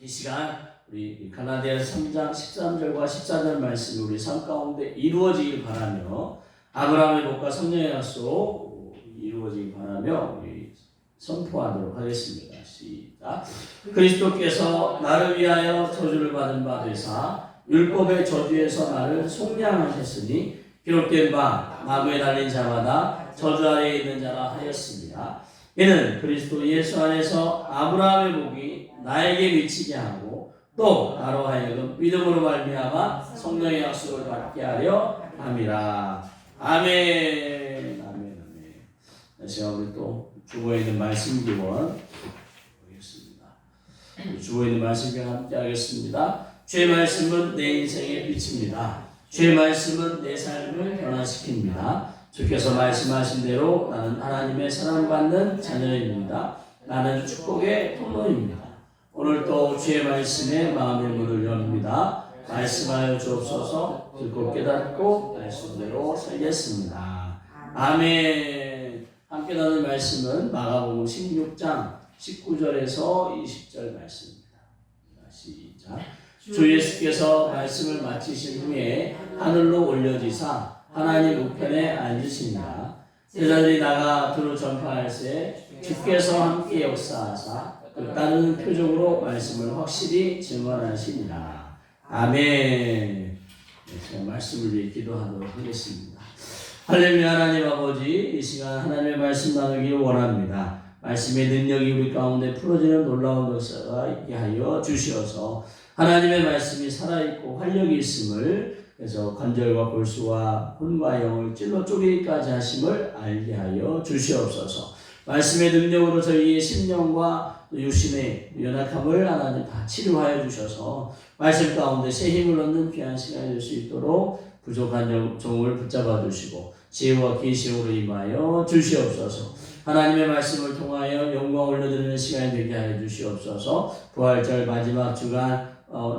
이 시간 우리 갈라디아서 3장 13절과 14절 말씀이 우리 삶 가운데 이루어지길 바라며 아브라함의 복과 성령의 약속 이루어지길 바라며 우리 선포하도록 하겠습니다. 시작. 그리스도께서 나를 위하여 저주를 받은 바 되사 율법의 저주에서 나를 속량하셨으니 기록된 바 나무에 달린 자마다 저주 아래에 있는 자라 하였습니다. 이는 그리스도 예수 안에서 아브라함의 복이 나에게 미치게 하고 또 나로 하여금 믿음으로 말미암아 성령의 약속을 받게 하려 함이라. 아멘. 아멘. 아멘. 다시 우리 또 주보에 있는 말씀 기원 보겠습니다. 주보에 있는 말씀 기원 함께 하겠습니다. 주의 말씀은 내 인생의 빛입니다. 주의 말씀은 내 삶을 변화시킵니다. 주께서 말씀하신 대로 나는 하나님의 사랑받는 자녀입니다. 나는 축복의 통로입니다. 오늘도 주의 말씀에 마음의 문을 엽니다. 말씀하여 주옵소서. 듣고 깨닫고 말씀대로 살겠습니다. 아멘. 함께 나눌 말씀은 마가복음 16장 19절에서 20절 말씀입니다. 시작. 주 예수께서 말씀을 마치신 후에 하늘로 올려지사 하나님 우편에 앉으시니라. 제자들이 나가 두루 전파할새 주께서 함께 역사하사 그 따르는 표적으로 말씀을 확실히 증언하시니라. 아멘. 제가 말씀을 위해 기도하도록 하겠습니다. 할렐루야. 하나님 아버지, 이 시간 하나님의 말씀 나누기를 원합니다. 말씀의 능력이 우리 가운데 풀어지는 놀라운 역사가 있게 하여 주시어서 하나님의 말씀이 살아있고 활력이 있음을, 그래서 관절과 골수와 혼과 영을 찔러 쪼개기까지 하심을 알게 하여 주시옵소서. 말씀의 능력으로 저희의 심령과 육신의 연약함을 하나님 다 치료하여 주셔서 말씀 가운데 새 힘을 얻는 귀한 시간이 될 수 있도록 부족한 종을 붙잡아 주시고 지혜와 계시로 임하여 주시옵소서. 하나님의 말씀을 통하여 영광 올려드리는 시간이 되게 하여 주시옵소서. 부활절 마지막 주간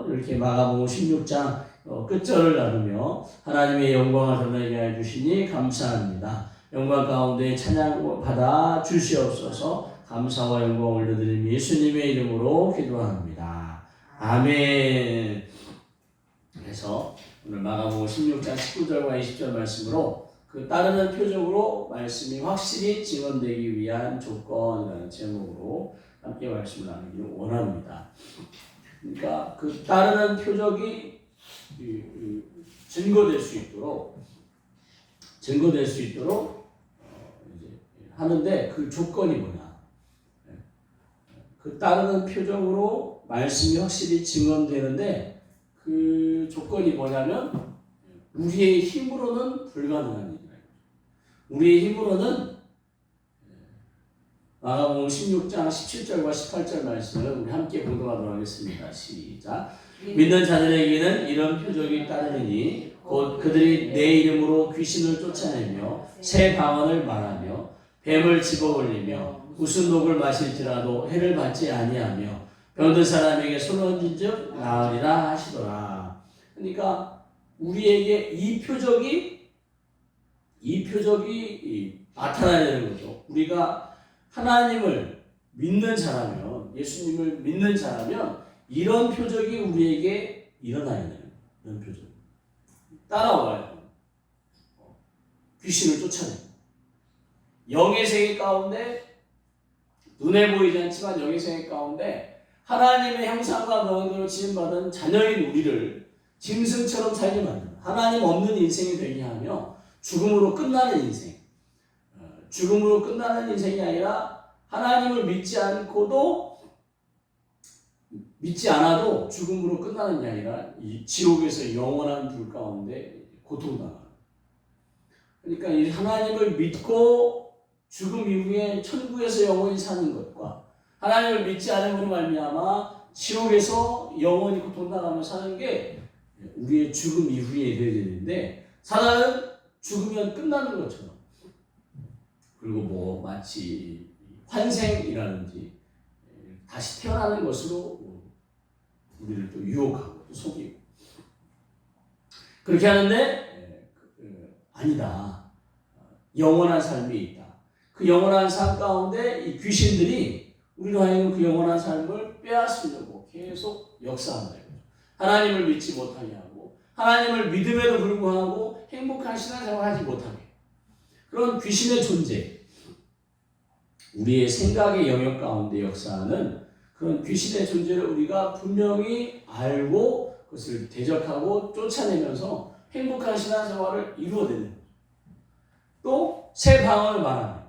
이렇게 마가복음 16장 끝절을 나누며 하나님의 영광을 드러내게 하여 주시니 감사합니다. 영광 가운데 찬양 받아 주시옵소서. 감사와 영광 올려드리는 예수님의 이름으로 기도합니다. 아멘. 그래서 오늘 마가복음 16장 19절과 20절 말씀으로 그 따르는 표적으로 말씀이 확실히 증언되기 위한 조건이라는 제목으로 함께 말씀을 나누기를 원합니다. 그러니까 그 따르는 표적이 증거될 수 있도록 이제 하는데 그 조건이 뭐냐? 그 따르는 표적으로 말씀이 확실히 증언되는데 그 조건이 뭐냐면 우리의 힘으로는 불가능한 일이에요. 우리의 힘으로는 마가복음 16장 17절과 18절 말씀을 우리 함께 공동하도록 하겠습니다. 시작. 믿는 자들에게는 이런 표적이 따르니 곧 그들이 내 이름으로 귀신을 쫓아내며 새 방언을 말하며 뱀을 집어올리며 무슨 독을 마실지라도 해를 받지 아니하며 병든 사람에게 손을 얹은즉 나으리라 하시더라. 그러니까 우리에게 이 표적이 나타나야 되는 거죠. 우리가 하나님을 믿는 자라면, 예수님을 믿는 자라면 이런 표적이 우리에게 일어나야 되는 거예요. 이런 표적. 따라와요. 귀신을 쫓아내고. 영의 세계 가운데 눈에 보이지 않지만 영의 세계 가운데 하나님의 형상과 모양대로 지음받은 자녀인 우리를 짐승처럼 살게 만든다. 하나님 없는 인생이 되게 하며 죽음으로 끝나는 인생. 죽음으로 끝나는 인생이 아니라 하나님을 믿지 않아도 죽음으로 끝나는 게 아니라 이 지옥에서 영원한 불 가운데 고통당하는. 그러니까 이 하나님을 믿고 죽음 이후에 천국에서 영원히 사는 것과 하나님을 믿지 않음으로 말미암아 지옥에서 영원히 고통당하며 사는 게 우리의 죽음 이후에 되어야 되는데 사단은 죽으면 끝나는 것처럼 그리고 뭐 마치 환생이라든지 다시 태어나는 것으로 우리를 또 유혹하고 또 속이고 그렇게 하는데 아니다. 영원한 삶이 있다. 그 영원한 삶 가운데 이 귀신들이 우리로 하여금 그 영원한 삶을 빼앗으려고 계속 역사한다. 하나님을 믿지 못하게 하고 하나님을 믿음에도 불구하고 행복한 신앙생활을 하지 못하게 그런 귀신의 존재, 우리의 생각의 영역 가운데 역사하는 그런 귀신의 존재를 우리가 분명히 알고 그것을 대적하고 쫓아내면서 행복한 신앙생활을 이루어내는 거죠. 또 새 방언을 말하는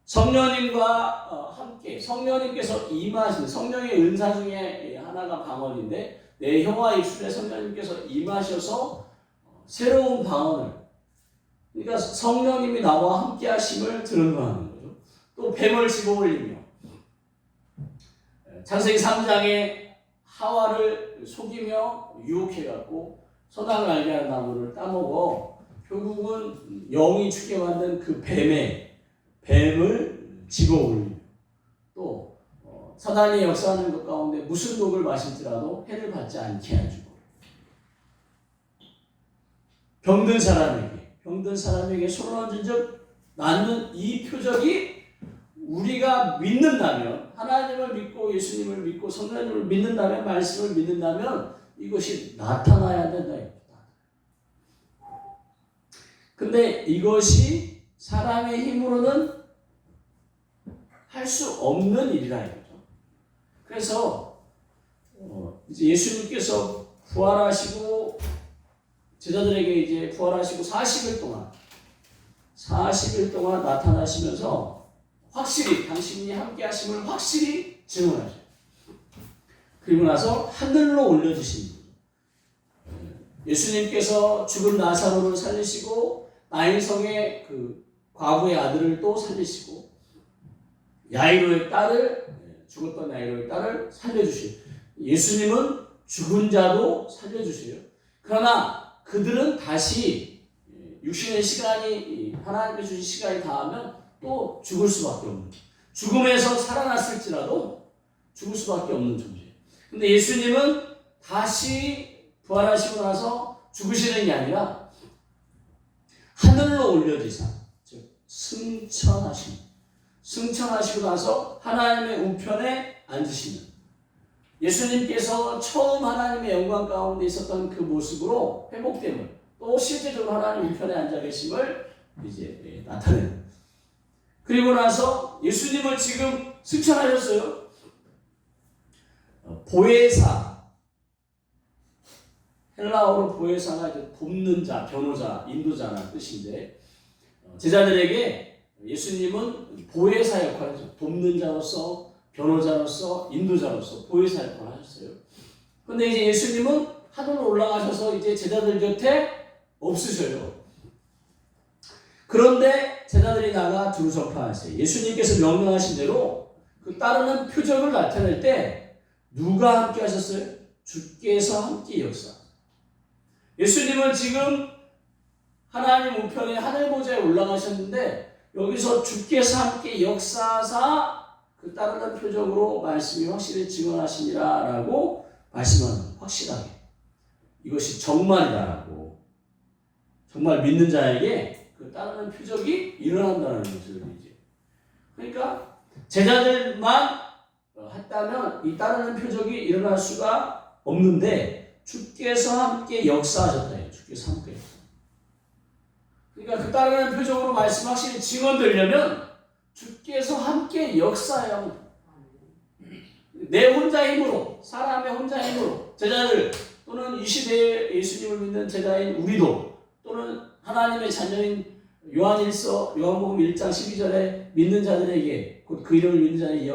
성령님과 함께 성령님께서 임하시는 성령의 은사 중에 하나가 방언인데 내 혀와 입술에 성령님께서 임하셔서 새로운 방언을 그러니까 성령님이 나와 함께 하심을 드러내는 거죠. 또 뱀을 집어올리며 창세기 3장에 하와를 속이며 유혹해갖고 선악을 알게 하는 나무를 따먹어 결국은 영이 죽게 만든 그 뱀을 집어올리며 또 사단이 역사하는 것 가운데 무슨 독을 마실지라도 해를 받지 않게 해주고 병든 사람에게 손을 얹은 즉 낫는 이 표적이 우리가 믿는다면 하나님을 믿고 예수님을 믿고 성령님을 믿는다면 말씀을 믿는다면 이것이 나타나야 된다. 근데 이것이 사람의 힘으로는 할 수 없는 일이라 이거죠. 그래서 이제 예수님께서 부활하시고 제자들에게 이제 부활하시고 40일 동안 나타나시면서 확실히 당신이 함께 하심을 확실히 증언하셔요. 그리고 나서 하늘로 올려주신 예수님께서 죽은 나사로를 살리시고 나인성의 그 과부의 아들을 또 살리시고 야이로의 딸을 죽었던 야이로의 딸을 살려주시고 예수님은 죽은 자도 살려주세요. 그러나 그들은 다시 육신의 시간이 하나님께 주신 시간이 닿으면 또 죽을 수밖에 없는 죽음에서 살아났을지라도 죽을 수밖에 없는 존재예요. 근데 예수님은 다시 부활하시고 나서 죽으시는 게 아니라 하늘로 올려지사 즉 승천하시고 나서 하나님의 우편에 앉으시는 예수님께서 처음 하나님의 영광 가운데 있었던 그 모습으로 회복됨을 또 실제적으로 하나님 우편에 앉아 계심을 이제 나타내는 그리고 나서 예수님을 지금 승천하셨어요. 보혜사 헬라어로 보혜사가 이제 돕는 자, 변호자, 인도자라는 뜻인데 제자들에게 예수님은 보혜사 역할을 하죠. 돕는 자로서, 변호자로서, 인도자로서 보혜사 역할을 하셨어요. 그런데 이제 예수님은 하늘로 올라가셔서 이제 제자들 곁에 없으셔요. 그런데 제자들이 나가 두루 전파하세요. 예수님께서 명령하신 대로 그 따르는 표적을 나타낼 때 누가 함께 하셨어요? 주께서 함께 역사. 예수님은 지금 하나님 우편에 하늘 보좌에 올라가셨는데 여기서 주께서 함께 역사하사 그 따르는 표적으로 말씀이 확실히 증언하시니라 라고 말씀하는 확실하게 이것이 정말이다라고 정말 믿는 자에게 그 따르는 표적이 일어난다는 것을 이제 그러니까 제자들만 했다면 이 따르는 표적이 일어날 수가 없는데 주께서 함께 역사하셨다. 주께서 함께 역사. 그러니까 그 따르는 표적으로 말씀 확실히 증언되려면 주께서 함께 역사해야 합니다. 내 혼자 힘으로 사람의 혼자 힘으로 제자들 또는 이 시대에 예수님을 믿는 제자인 우리도 또는 하나님의 자녀인 요한복음 1장 12절에 믿는 자들에게 곧 그 이름을 믿는 자에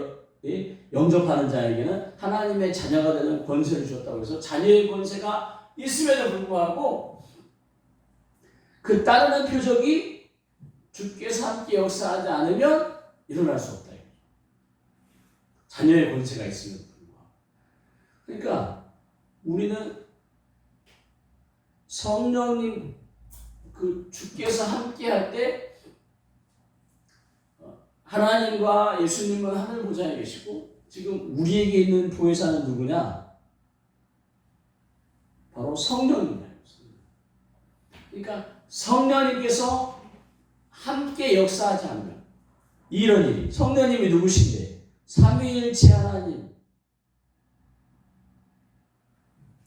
영접하는 자에게는 하나님의 자녀가 되는 권세를 주었다고 해서 자녀의 권세가 있음에도 불구하고 그 따르는 표적이 주께서 함께 역사하지 않으면 일어날 수 없다. 자녀의 권세가 있음에도 불구하고. 그러니까 우리는 성령님 그 주께서 함께 할 때 하나님과 예수님은 하늘 보좌에 계시고 지금 우리에게 있는 보혜사는 누구냐? 바로 성령입니다. 그러니까 성령님께서 함께 역사하지 않으면 이런 일이 성령님이 누구신데 삼위일체 하나님,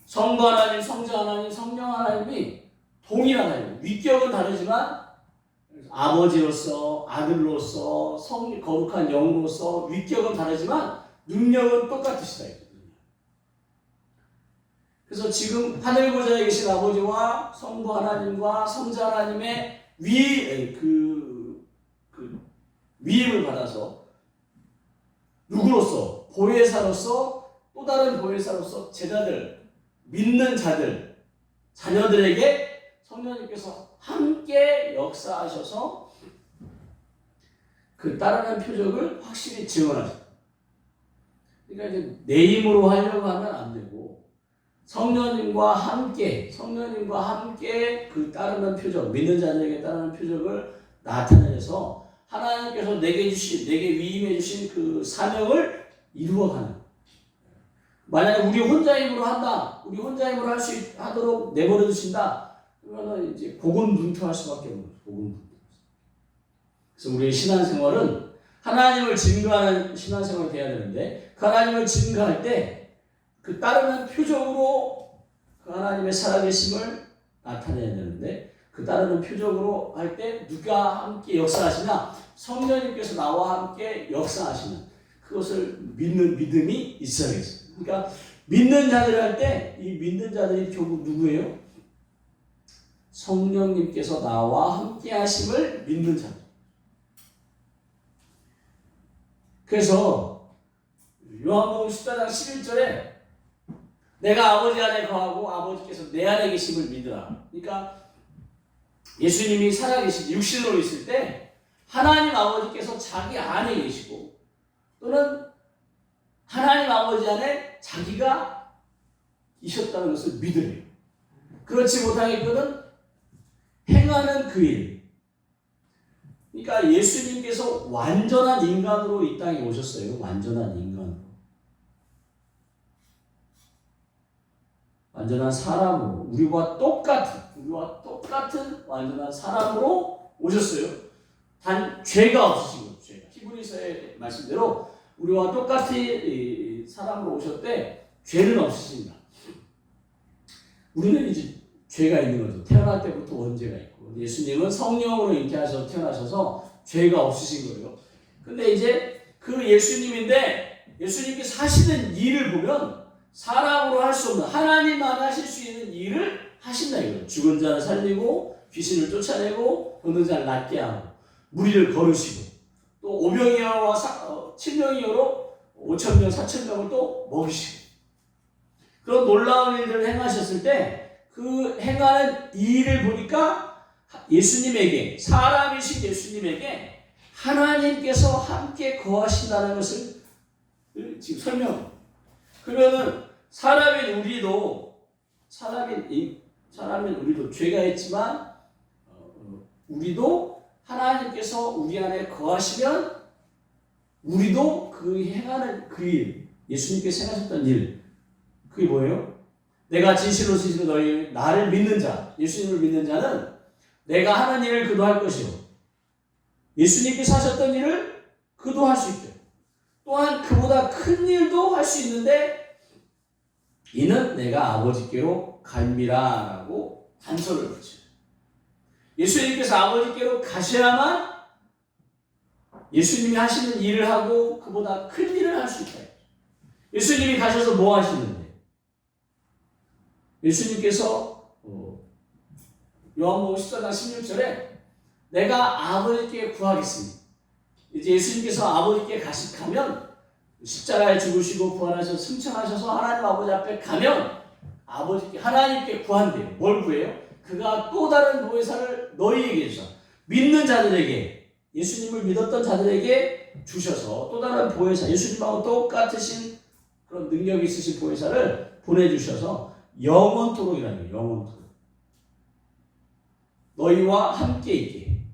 성부 하나님, 성자 하나님, 성령 하나님이 동일하나요. 위격은 다르지만 아버지로서, 아들로서, 거룩한 영으로서 위격은 다르지만 능력은 똑같으시다. 그래서 지금 하늘 보좌에 계신 아버지와 성부 하나님과 성자 하나님의 위임을 받아서 누구로서? 보혜사로서, 또 다른 보혜사로서 제자들, 믿는 자들, 자녀들에게 성령님께서 함께 역사하셔서 그 따르는 표적을 확실히 증언하셨다. 그러니까 이제 내 힘으로 하려고 하면 안 되고 성령님과 함께 그 따르는 표적, 믿는 자들에게 따르는 표적을 나타내서 하나님께서 내게 위임해 주신 그 사명을 이루어가는. 만약에 우리 혼자 힘으로 한다, 우리 혼자 힘으로 하도록 내버려 두신다, 그러면 이제 고군분투할 수밖에 없는 거예요. 고군분투. 그래서 우리의 신앙생활은 하나님을 증거하는 신앙생활이 돼야 되는데, 그 하나님을 증거할 때 그 따르는 표적으로 그 하나님의 살아계심을 나타내야 되는데, 그 따르는 표적으로 할 때 누가 함께 역사하시냐? 성령님께서 나와 함께 역사하시는, 그것을 믿는 믿음이 있어야겠어요. 그러니까 믿는 자들 할 때 이 믿는 자들이 결국 누구예요? 성령님께서 나와 함께 하심을 믿는 자들. 그래서 요한복음 14장 11절에 내가 아버지 안에 거하고 아버지께서 내 안에 계심을 믿으라. 그러니까 예수님이 살아계신 육신으로 있을 때 하나님 아버지께서 자기 안에 계시고, 또는 하나님 아버지 안에 자기가 있었다는 것을 믿으래요. 그렇지 못하겠거든 행하는 그 일. 그러니까 예수님께서 완전한 인간으로 이 땅에 오셨어요. 완전한 인간으로. 완전한 사람으로, 우리와 똑같은 완전한 사람으로 오셨어요. 단 죄가 없으신 거죠. 죄가. 히브리서의 말씀대로 우리와 똑같이 사람으로 오셨대. 죄는 없으신다. 우리는 이제 죄가 있는 거죠. 태어날 때부터 원죄가 있고, 예수님은 성령으로 잉태하셔서 태어나셔서 죄가 없으신 거예요. 근데 이제 그 예수님인데, 예수님께서 하시는 일을 보면 사람으로 할 수 없는, 하나님만 하실 수 있는 일을 하신다 이거예요. 죽은 자를 살리고, 귀신을 쫓아내고, 병든 자를 낫게 하고, 무리를 거르시고, 또 오병이어와 7명이어로 5,000명, 4,000명을 또 먹이시고, 그런 놀라운 일들을 행하셨을 때 그 행하는 일을 보니까 예수님에게, 사람이신 예수님에게 하나님께서 함께 거하신다는 것을 지금 설명합니다. 그러면은 사람인 우리도 죄가 있지만 우리도 하나님께서 우리 안에 거하시면 우리도 그 행하는 그 일, 예수님께서 행하셨던 일, 그게 뭐예요? 내가 진실로 너희 나를 믿는 자, 예수님을 믿는 자는 내가 하는 일을 그도 할 것이요, 예수님께서 하셨던 일을 그도 할 수 있대요. 또한 그보다 큰 일도 할 수 있는데 이는 내가 아버지께로 갈미라 라고 단서를 붙여요. 예수님께서 아버지께로 가셔야만 예수님이 하시는 일을 하고 그보다 큰 일을 할 수 있다. 예수님이 가셔서 뭐 하시는데? 예수님께서 요한복음 14장 16절에 내가 아버지께 구하겠습니다. 이제 예수님께서 아버지께 가면 십자가에 죽으시고 부활하셔서 승천하셔서 하나님 아버지 앞에 가면 아버지께, 하나님께 구한대요. 뭘 구해요? 그가 또 다른 보혜사를 너희에게 주셔, 믿는 자들에게, 예수님을 믿었던 자들에게 주셔서 또 다른 보혜사, 예수님하고 똑같으신 그런 능력이 있으신 보혜사를 보내주셔서 영원토록이라는 거예요. 영원토록. 너희와 함께 있게.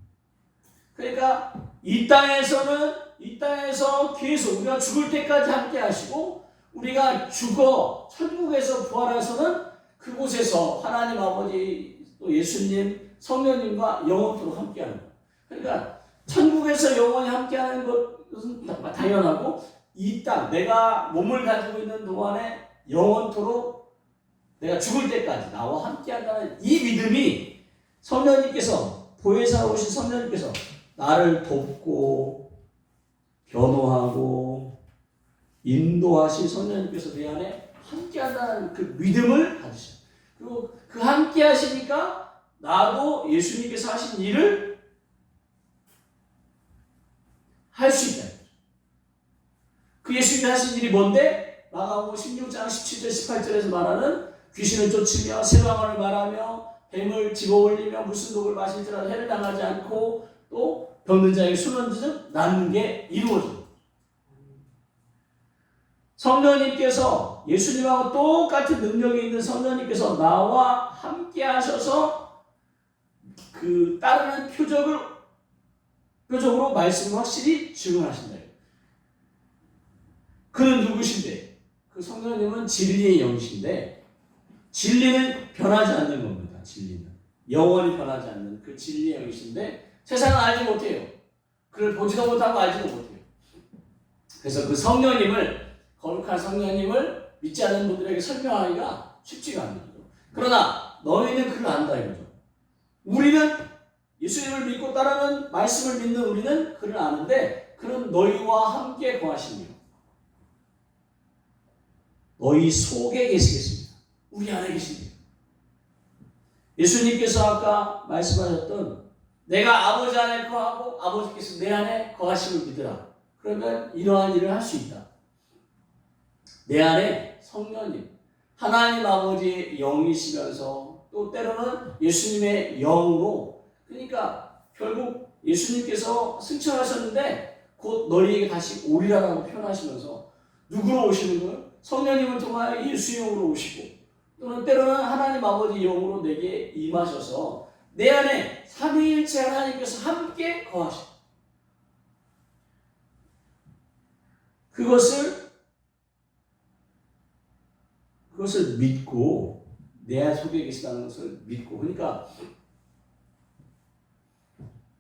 그러니까 이 땅에서 계속 우리가 죽을 때까지 함께 하시고, 우리가 죽어 천국에서 부활해서는 그곳에서 하나님 아버지, 또 예수님, 성령님과 영원토록 함께하는 거예요. 그러니까 천국에서 영원히 함께하는 것은 당연하고, 이 땅, 내가 몸을 가지고 있는 동안에 영원토록 내가 죽을 때까지 나와 함께 한다는 이 믿음이 성령님께서, 보혜사로 오신 성령님께서 나를 돕고 변호하고 인도하신 성령님께서 내 안에 함께 한다는 그 믿음을 가지셔요. 그리고 그 함께 하시니까 나도 예수님께서 하신 일을 할 수 있다. 그 예수님이 하신 일이 뭔데? 마가복음 16장 17절 18절에서 말하는 귀신을 쫓으며 세방언을 말하며 뱀을 집어올리며 무슨 독을 마실지라도 해를 당하지 않고 또 병든 자에게 수면즉 낫는 게 이루어집니다. 성령님께서, 예수님하고 똑같은 능력이 있는 성령님께서 나와 함께 하셔서 그 따르는 표적으로 말씀을 확실히 증언하신다. 그는 누구신데? 그 성령님은 진리의 영이신데, 진리는 변하지 않는 겁니다. 진리는 영원히 변하지 않는 그 진리의 영이신데 세상은 알지 못해요. 그를 보지도 못하고 알지도 못해요. 그래서 그 성령님을, 거룩한 성령님을 믿지 않는 분들에게 설명하기가 쉽지가 않는 거죠. 그러나 너희는 그를 안다 이거죠. 우리는 예수님을 믿고 따르는 말씀을 믿는 우리는 그를 아는데 그는 너희와 함께 거하시며 너희 속에 계시겠습니다. 우리 안에 계십니다. 예수님께서 아까 말씀하셨던 내가 아버지 안에 거하고 아버지께서 내 안에 거하심을 믿으라. 그러면 이러한 일을 할 수 있다. 내 안에 성령님, 하나님 아버지의 영이시면서 또 때로는 예수님의 영으로, 그러니까 결국 예수님께서 승천하셨는데 곧 너희에게 다시 오리라라고 표현하시면서 누구로 오시는 거예요? 성령님을 통하여 예수의 영으로 오시고 또는 때로는 하나님 아버지 영으로 내게 임하셔서 내 안에 삼위일체 하나님께서 함께 거하십니다. 그것을 믿고 내 속에 계시다는 것을 믿고, 그러니까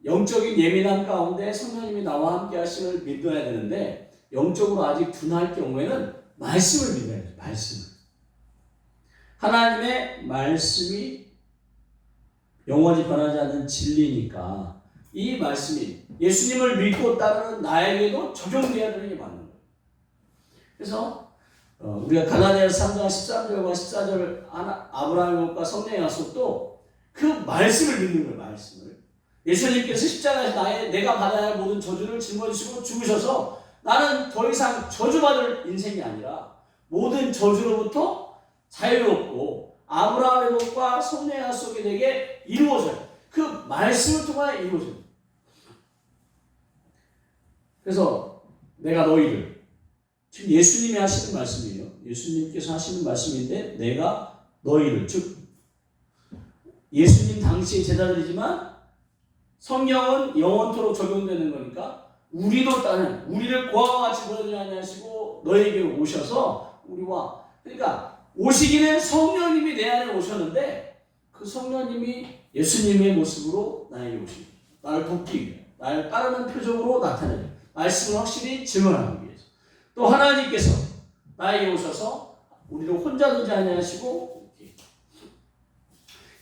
영적인 예민함 가운데 성령님이 나와 함께 하심을 믿어야 되는데 영적으로 아직 둔할 경우에는 말씀을 믿어야 돼요. 말씀을. 하나님의 말씀이 영원히 변하지 않는 진리니까 이 말씀이 예수님을 믿고 따르는 나에게도 적용되어야 되는 게 맞는 거예요. 그래서 우리가 가나니아서 3장 13절과 14절 아브라함의 것과 성령의 약속도 그 말씀을 믿는 거예요. 말씀을. 예수님께서 십자가에서 내가 받아야 할 모든 저주를 짊어지시고 죽으셔서 나는 더 이상 저주받을 인생이 아니라 모든 저주로부터 자유롭고 아브라함의 것과 성령의 약속이 내게 이루어져요. 그 말씀을 통하여 이루어져요. 그래서 내가 너희를, 지금 예수님이 하시는 말씀이에요. 예수님께서 하시는 말씀인데 내가 너희를, 즉 예수님 당시의 제자들이지만 성령은 영원토록 적용되는 거니까 우리도 따는, 우리를 고아와 같이 보내지 아니하시고 너희에게 오셔서 우리와, 그러니까 오시기는 성령님이 내 안에 오셨는데 그 성령님이 예수님의 모습으로 나에게 오십니다. 나를 돕기 위해, 나를 따르는 표적으로 나타내는 말씀을 확실히 증언하기 위해서. 또 하나님께서 나에게 오셔서 우리를 혼자 두지 아니하시고,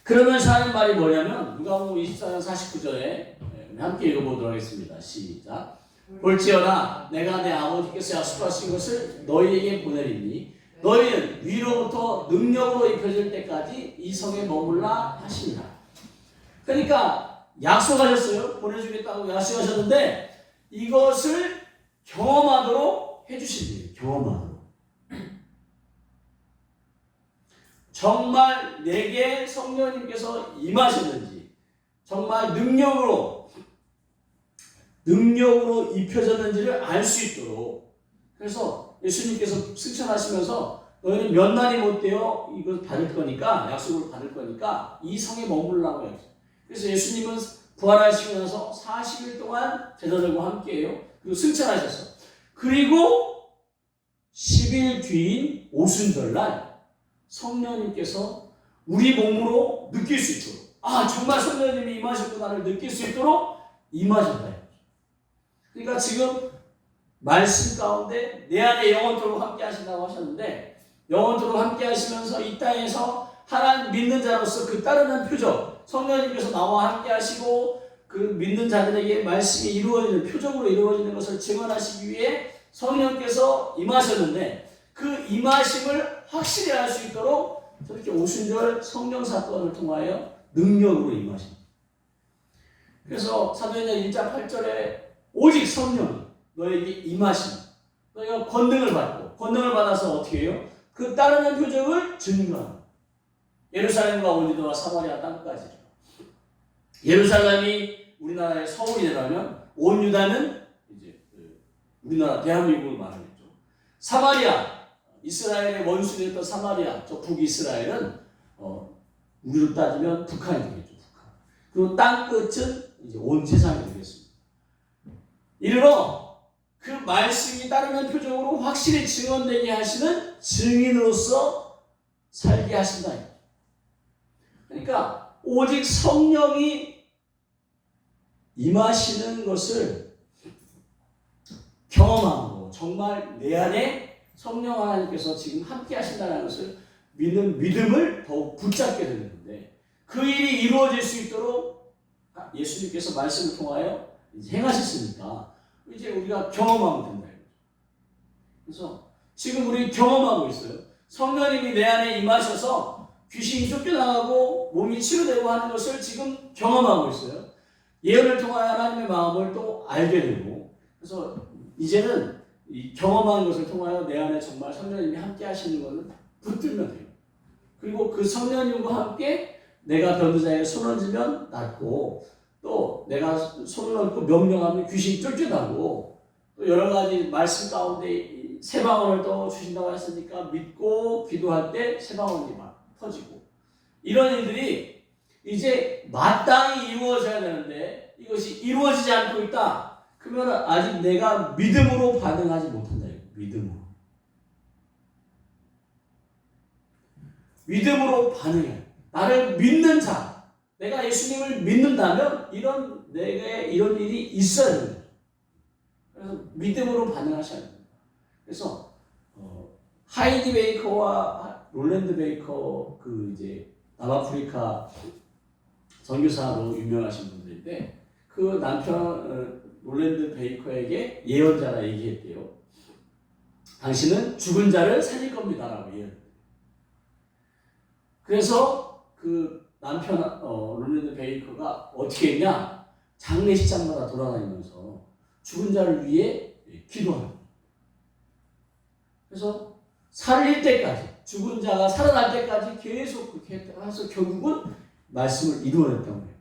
그러면서 하는 말이 뭐냐면 누가복음 24장 49절에 함께 읽어보도록 하겠습니다. 시작. 볼지어다 내가 내 아버지께서 약속하신 것을 너희에게 보내리니 너희는 위로부터 능력으로 입혀질 때까지 이 성에 머물라 하시니라. 그러니까 약속하셨어요. 보내주겠다고 약속하셨는데 이것을 경험하도록 해주신대요. 경험하도록. 정말 내게 성령님께서 임하셨는지, 정말 능력으로 입혀졌는지를 알 수 있도록. 그래서 예수님께서 승천하시면서 너희는 몇 날이 못 되어 이걸 받을 거니까, 약속을 받을 거니까 이 성에 머물라고 했어요. 그래서 예수님은 부활하시고 나서 40일 동안 제자들과 함께해요. 그리고 승천하셨어. 그리고 10일 뒤인 오순절날 성령님께서 우리 몸으로 느낄 수 있도록, 아 정말 성령님이 임하셨구나를 느낄 수 있도록 임하셨다. 그러니까 지금 말씀 가운데 내 안에 영원토록 함께 하신다고 하셨는데, 영원토록 함께 하시면서 이 땅에서 하나님 믿는 자로서 그 따르는 표적, 성령님께서 나와 함께 하시고 그 믿는 자들에게 말씀이 이루어지는, 표적으로 이루어지는 것을 증언하시기 위해 성령께서 임하셨는데, 그 임하심을 확실히 알 수 있도록 저렇게 오순절 성령 사건을 통하여 능력으로 임하십니다. 그래서 사도행전 1장 8절에 오직 성령이 너에게 임하시면 너희가 권능을 받고, 권능을 받아서 어떻게 해요? 그 따르는 표적을 증거합니다. 예루살렘과 온 유다와 사마리아 땅까지. 예루살렘이 우리나라의 서울이 되려면 온 유다는 이제 우리나라 대한민국을 말하겠죠. 사마리아, 이스라엘의 원수였던 사마리아, 저 북이스라엘은 우리로 따지면 북한이 되겠죠. 북한. 그리고 땅 끝은 이제 온 세상이 되겠습니다. 이르러 그 말씀이 따르는 표적으로 확실히 증언되게 하시는 증인으로서 살게 하신다. 그러니까 오직 성령이 임하시는 것을 경험하고, 정말 내 안에 성령 하나님께서 지금 함께 하신다는 것을 믿는 믿음을 더욱 붙잡게 되는 건데, 그 일이 이루어질 수 있도록 예수님께서 말씀을 통하여 이제 행하셨으니까 이제 우리가 경험하면 된다. 그래서 지금 우리 경험하고 있어요. 성령님이 내 안에 임하셔서 귀신이 쫓겨나가고 몸이 치료되고 하는 것을 지금 경험하고 있어요. 예언을 통하여 하나님의 마음을 또 알게 되고, 그래서 이제는 이 경험한 것을 통하여 내 안에 정말 성령님이 함께 하시는 것을 붙들면 돼요. 그리고 그 성령님과 함께 내가 변호자에게 손을 쥐면 낫고, 또 내가 손을 얹고 명령하면 귀신이 쫓겨나고, 또 여러 가지 말씀 가운데 새 방언을 또 주신다고 했으니까 믿고 기도할 때 새 방언이 막 터지고, 이런 일들이 이제 마땅히 이루어져야 되는데 이것이 이루어지지 않고 있다. 그러면 아직 내가 믿음으로 반응하지 못한다. 믿음으로 반응해. 나를 믿는 자, 내가 예수님을 믿는다면 내게 이런 일이 있어야 됩니다. 그래서 믿음으로 반응하셔야 됩니다. 그래서 하이디 베이커와 롤랜드 베이커, 그 이제 남아프리카 선교사로 유명하신 분들인데, 그 남편 롤랜드 베이커에게 예언자라 얘기했대요. 당신은 죽은 자를 살릴 겁니다라고 예언했대요. 그래서 그 남편 롤랜드 베이커가 어떻게 했냐? 장례식장마다 돌아다니면서 죽은 자를 위해 기도합니다. 그래서 살릴 때까지, 죽은 자가 살아날 때까지 계속 그렇게 해서 결국은 말씀을 이루어냈다고 해요.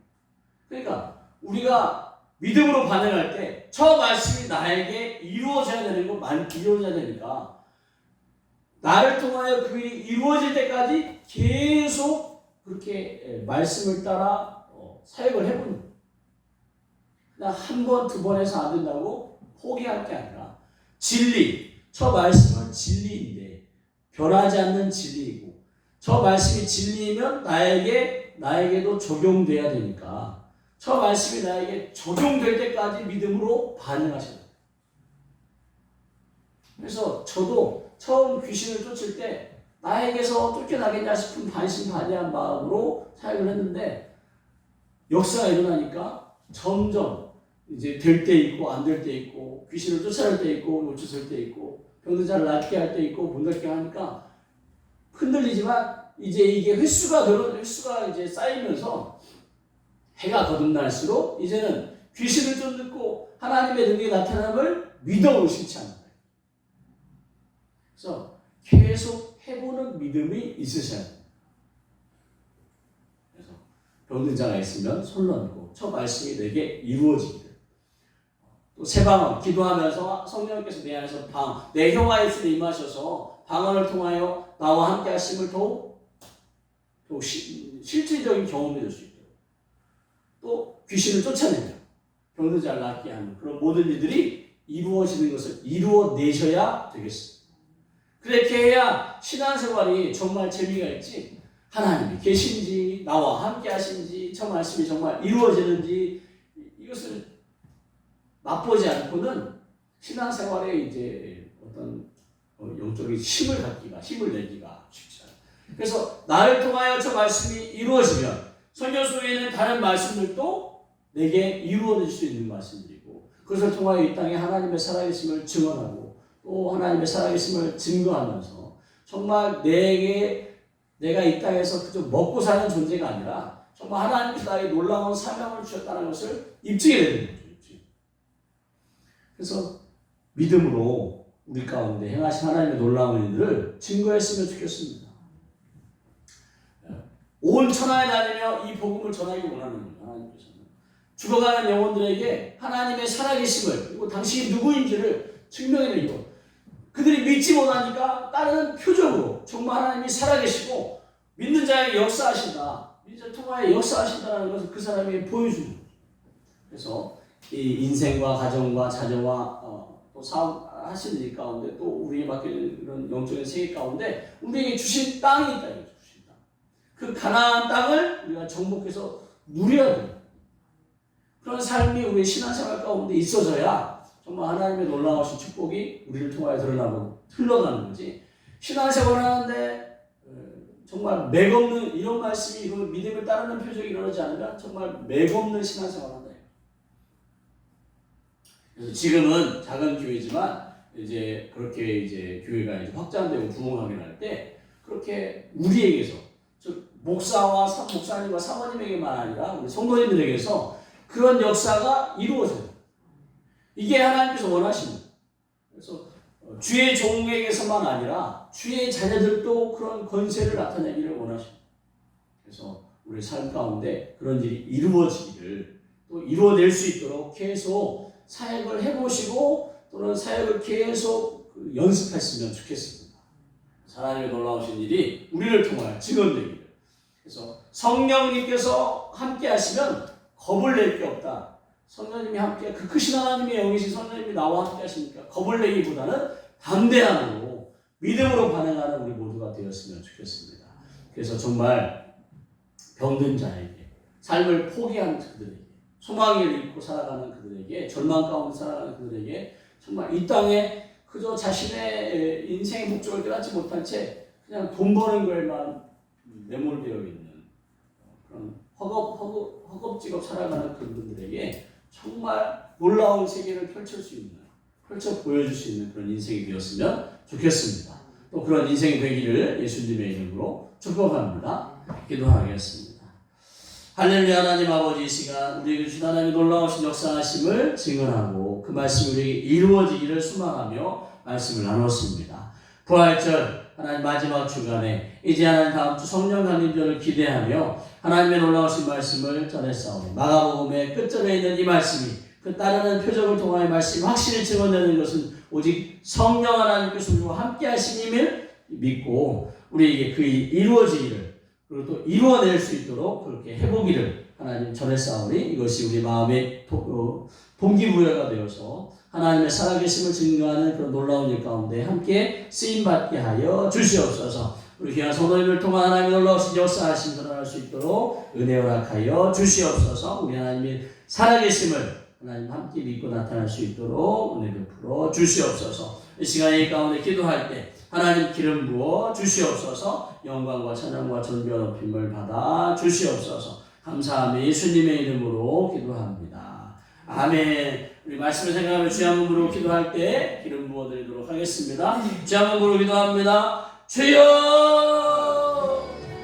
그러니까 우리가 믿음으로 반응할 때 저 말씀이 나에게 이루어져야 되는 거, 이루어져야 되니까 나를 통하여 그 일이 이루어질 때까지 계속 그렇게 말씀을 따라 사역을 해보는 거예요. 그냥 한 번, 두 번 해서 안 된다고 포기할 게 아니라, 진리, 저 말씀은 진리인데 변하지 않는 진리이고, 저 말씀이 진리이면 나에게도 적용돼야 되니까 저 말씀이 나에게 적용될 때까지 믿음으로 반응하셔야 돼요. 그래서 저도 처음 귀신을 쫓을 때 나에게서 쫓겨나겠냐 싶은 반신반의한 마음으로 사역을 했는데, 역사가 일어나니까 점점 이제 될 때 있고 안 될 때 있고, 귀신을 쫓아낼 때 있고 못 쫓을 때 있고, 병든 자를 낫게 할 때 있고 못 낫게 하니까 흔들리지만, 이제 이게 횟수가 이제 쌓이면서 해가 거듭날수록 이제는 귀신을 쫓고 하나님의 능력이 나타남을 믿어 의심치 않는 거예요. 그래서 계속 해보는 믿음이 있으셔야 돼요. 그래서 병든 자가 있으면 손 얹고 저 말씀이 내게 이루어지기를. 또 새 방언, 기도하면서 성령께서 내 안에서 내 혀와 입술에 임하셔서 방언을 통하여 나와 함께 하심을 더욱 실질적인 경험이 될 수 있도록, 또 귀신을 쫓아내며 병든 자를 낫게 하는 그런 모든 일들이 이루어지는 것을 이루어내셔야 되겠습니다. 그렇게 해야 신앙생활이 정말 재미가 있지, 하나님이 계신지 나와 함께 하신지 저 말씀이 정말 이루어지는지 이것을 맛보지 않고는 신앙생활에 이제 어떤 영적인 힘을 내기가 쉽지 않아요. 그래서 나를 통하여 저 말씀이 이루어지면 성경 속에 있는 다른 말씀들도 내게 이루어질 수 있는 말씀들이고, 그것을 통하여 이 땅에 하나님의 살아계심을 증언하고 또 하나님의 살아계심을 증거하면서 정말 내가 이 땅에서 그저 먹고 사는 존재가 아니라 정말 하나님께서 나에게 놀라운 사명을 주셨다는 것을 입증해야 되는 거죠. 그래서 믿음으로 우리 가운데 행하신 하나님의 놀라운 일들을 증거했으면 좋겠습니다. 온 천하에 다니며 이 복음을 전하기 원하는 거예요. 하나님께서는 죽어가는 영혼들에게 하나님의 살아계심을, 그리고 당신이 누구인지를 증명해내고, 그들이 믿지 못하니까 다른 표적으로 정말 하나님이 살아계시고 믿는 자에게 역사하신다, 믿는 자 통하여 역사하신다는 것을 그 사람에게 보여주는 거죠. 그래서 이 인생과 가정과 자녀와 또 사업하시는 일 가운데, 또 우리에게 맡기는 이런 영적인 세계 가운데 우리에게 주신 땅이 있다. 주신 땅. 그 가나안 땅을 우리가 정복해서 누려야 돼요. 그런 삶이 우리의 신앙생활 가운데 있어져야 정말 하나님의 놀라우신 축복이 우리를 통하여 드러나고 흘러가는 거지. 신앙생활을 하는데 정말 맥없는 이런 말씀이 믿음을 따르는 표적이 일어나지 않으면 정말 맥없는 신앙생활을 한다. 그래서 지금은 작은 교회지만 이제 그렇게 이제 교회가 이제 확장되고 부흥하게 할 때 그렇게 우리에게서, 즉 목사와 목사님과 사모님에게만 아니라 우리 성도님들에게서 그런 역사가 이루어져요. 이게 하나님께서 원하시는 거예요. 그래서 주의 종에게서만 아니라 주의 자녀들도 그런 권세를 나타내기를 원하십니다. 그래서 우리 삶 가운데 그런 일이 이루어지기를, 또 이루어낼 수 있도록 계속 사역을 해보시고 또는 사역을 계속 연습했으면 좋겠습니다. 하나님의 놀라우신 일이 우리를 통하여 증언되기를. 그래서 성령님께서 함께 하시면 겁을 낼 게 없다. 성령님이 함께, 그 크신 하나님의 영이신 성령님이 나와 함께 하시니까 겁을 내기보다는 담대함으로 믿음으로 반응하는 우리 모두가 되었으면 좋겠습니다. 그래서 정말 병든 자에게, 삶을 포기한 그들에게, 소망을 잃고 살아가는 그들에게, 절망 가운데 살아가는 그들에게 정말 이 땅에 그저 자신의 인생의 목적을 깨닫지 못한 채 그냥 돈 버는 거에만 매몰되어 있는 그런 허겁지겁 살아가는 그분들에게 정말 놀라운 세계를 펼쳐 보여줄 수 있는 그런 인생이 되었으면 좋겠습니다. 또 그런 인생이 되기를 예수님의 이름으로 축복합니다. 기도하겠습니다. 할렐루야. 하나님 아버지, 이 시간 우리에게 주신 하나님의 놀라우신 역사하심을 증언하고 그 말씀이 우리에게 이루어지기를 소망하며 말씀을 나눴습니다. 부활절 하나님 마지막 주간에 이제 하나님 다음 주 성령 강림절을 기대하며 하나님의 놀라우신 말씀을 전했사오니 마가복음의 끝절에 있는 이 말씀이 그 따르는 표적을 통하여 말씀이 확실히 증언되는 것은 오직 성령 하나님께서 우리와 함께 하심임을 믿고 우리에게 그 이루어지기를, 그리고 또 이루어낼 수 있도록 그렇게 해보기를 하나님 전했사오니 이것이 우리 마음의 동기부여가 되어서 하나님의 살아계심을 증거하는 그런 놀라운 일 가운데 함께 쓰임받게 하여 주시옵소서. 우리 귀한 성도님을 통한 하나님의 놀라우신 역사하심 전할 수 있도록 은혜 허락하여 주시옵소서. 우리 하나님의 살아계심을 하나님 함께 믿고 나타날 수 있도록 은혜 베풀어 주시옵소서. 이 시간에 이 가운데 기도할 때 하나님 기름 부어 주시옵소서. 영광과 찬양과 존귀와 높임을 받아 주시옵소서. 감사하며 예수님의 이름으로 기도합니다. 아멘. 우리 말씀을 생각하며 주의 한 몸으로 기도할 때 기름 부어드리도록 하겠습니다. 주의 한 몸으로 기도합니다. 주여!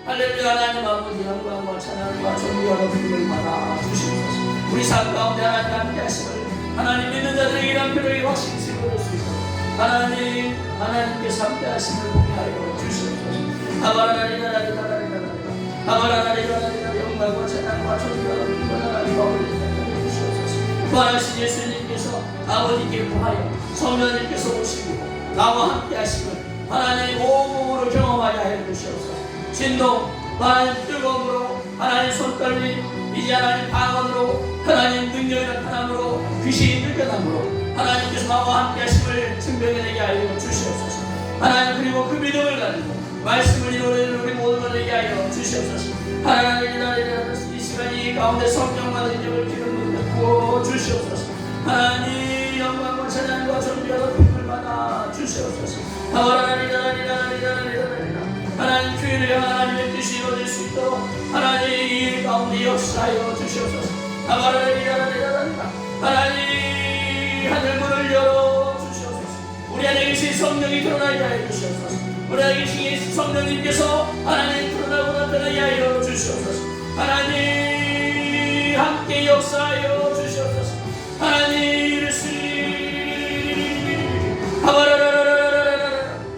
할렐루야. 하나님 아버지, 영광과 찬양과 존귀와 높임을 받아 주시옵소서. 우리 삶 가운데 하나님 함께 하심을 하나님 믿는 자들에게 이런 표적이 확실히 증거될 수 있도록 하나님께서 함께 하심을 보게 하여 주시옵소서. 아바라나리라라리라라리라라리라 아바라나리라라리라 영광과 찬양과 존귀와 높임을 하나님 아버지 부활하신 예수님께서 아버지께 구하여 성령님께서 오시고 나와 함께 하심을 하나님 온몸으로 경험하게 하여 주시옵소서. 진동, 하나님 뜨거움으로, 하나님 손떨림, 이제 하나님 방언으로, 하나님 능력이 나타남으로, 귀신이 쫓겨남으로 하나님께서 나와 함께 하심을 증명해내게 하여 주시옵소서. 하나님, 그리고 그 믿음을 가지고 말씀을 이루어내는 우리 모두들에게 하여 주시옵소서. 하나님, 이 시간이 가운데 성령과 능력을 기름 부어 주시옵소서. 하나님, 영광과 찬양과 존귀와 높임을 받아 주시옵소서. 하나님 주의를 향한 하나님의 뜻이 이루어질 수 있도록 하나님 이 가운데 역사하여 주시옵소서. 하나님 하늘 문을 열어 주시옵소서. 우리 안에 계신 성령이 드러나게 하여 주시옵소서. 우리 안에 계신 성령님께서 하나님 드러나고 나타나게 하여 주시옵소서. 하나님 함께 역사하여 주시옵소서. 하나님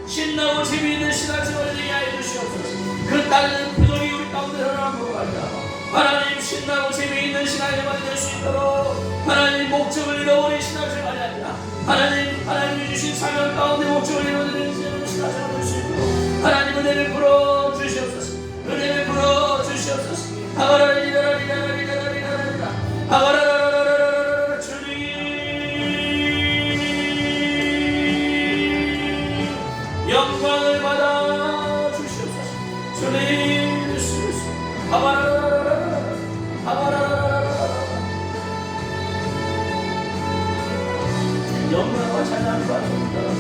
신나고 재미있는 신앙생활을 되게 하여 주시옵소서. 그 따르는 표정이 우리 가운데 드러나고 하나님 신나고 재미있는 신앙생활이 될 수 있도록 하나님 목적을 잃어버린 신앙생활이 아니라 하나님이 주신 사명 가운데 목적을 잃어버린 신앙생활이 될 수 있도록 하나님 은혜를 불어 주시옵소서. 은혜를 불어 주시옵소서. 영광을 받아 주시옵소서. 주님 주시옵소서. 영광과 찬양과 존귀가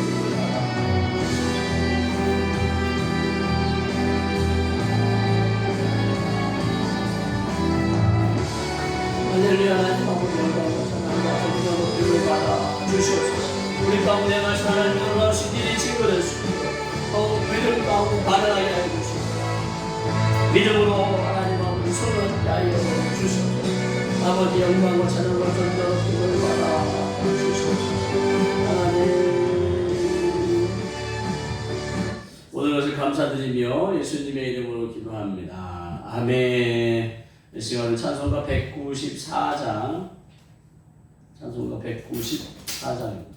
할렐루야. 하나님 아버지 영광과 찬양과 존귀가 높임을 받아 주시옵소서. 우리 가운데 가신 하나님 놀라우신 일이 증거될 수 있도록 믿음 가운데 반응하게 하여 주시옵소서. 믿음으로 하나님 아버지 손을 하여 주시옵소서. 아버지 영광과 찬양과 존귀가 높임을 받아 주시옵소서. 하나님 모든 것을 감사드리며 예수님의 이름으로 기도합니다. 아멘. 이 시간은 찬송가 194장 찬송가 194장입니다.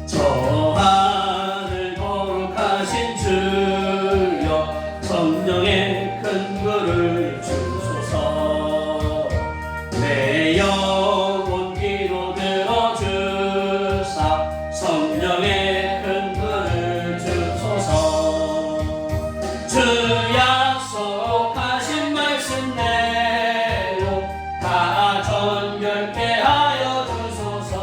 저 하늘 거룩하신 주여 성령의 큰 불을 주소서. 내 영혼 귀로 들어주사 성령의 큰 불을 주소서. 주 약속하신 말씀대로 다 정결케 하여 주소서.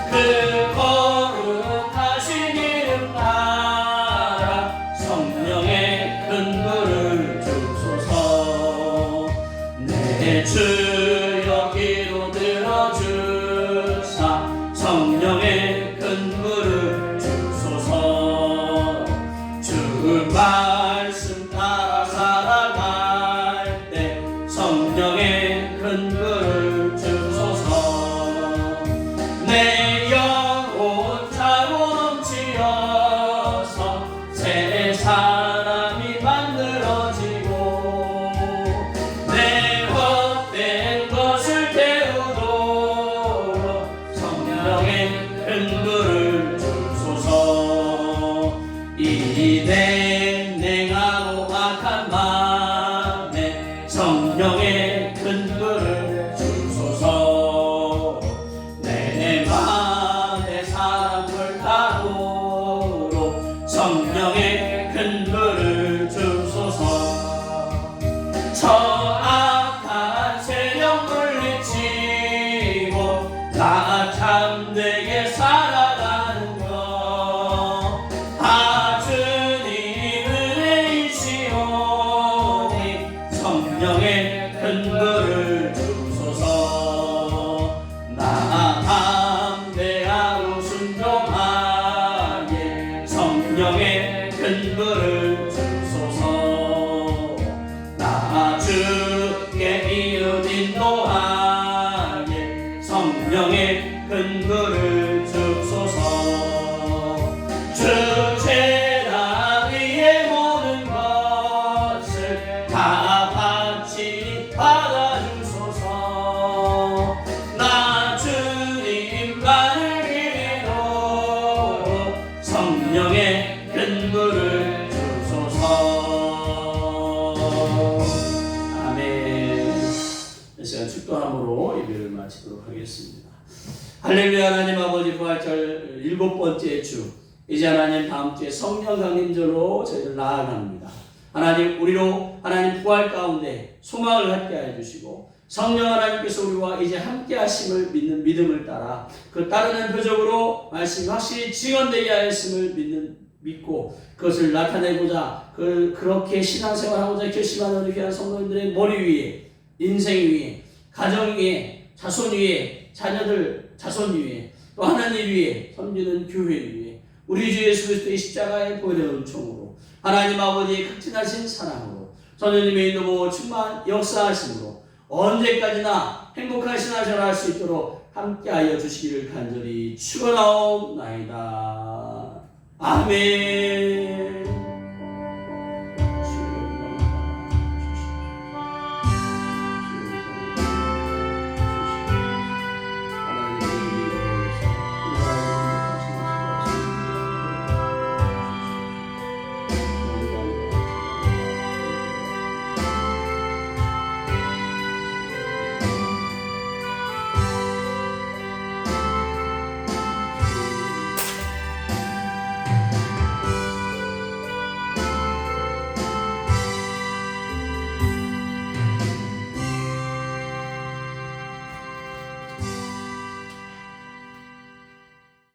그 거룩하신 이름 따라 성령의 큰 불을 주소서. 내 주여 귀로 들어주사 성령의 큰 불을 주소서. 주 말씀 따라 살아갈 때 성령의 큰 불을 주소서. 내 영혼 차고 넘치어서 새 사람이 만들어지고 내 헛된 것을 태우도록 성령의 큰 불을 주소서. 이 냉랭하고 악한 맘에 성령의 큰 불을 주소서. 내 맘에 사랑을 따르도록 성령의 큰 불을 주소서. 저 악한 세력 물리치고 나 참되게 살아가는 것 다 주님 은혜이시오니 성령의 큰 불을 주소서. 나 담대하고 순종하게 성령의 큰 불을 주소서. 나 주께 이름 인도하게 성령의 큰 불을 주소서. 주 제단 위의 모든 것을 다 바치니 받아주소서. 나 주님만을 위로록 성령의 큰 불을 주소서. 아멘. 이 시간 축도함으로 예배를 마치도록 하겠습니다. 할렐루야. 하나님 아버지 부활절 7번째 주 이제 하나님 다음 주에 성령 강림절로 저희를 나아갑니다. 하나님 우리로 하나님 부활 가운데 소망을 갖게 하여 주시고 성령 하나님께서 우리와 이제 함께 하심을 믿는 믿음을 따라 그 따르는 표적으로 말씀이 확실히 증언되게 하였음을 믿고 그것을 나타내고자 그렇게 신앙생활하고자 결심하는 우리 귀한 성도님들의 머리 위에 인생 위에 가정 위에 자손 위에 자녀들 자손 위에 또 하나님 위에 섬기는 교회 위에 우리 주 예수 그리스도의 십자가의 보혈의 은총으로 하나님 아버지의 극진하신 사랑으로 성령님의 인도보 충만 역사하심으로 언제까지나 행복하신 하셔 할 수 있도록 함께하여 주시기를 간절히 축원하옵나이다. 아멘.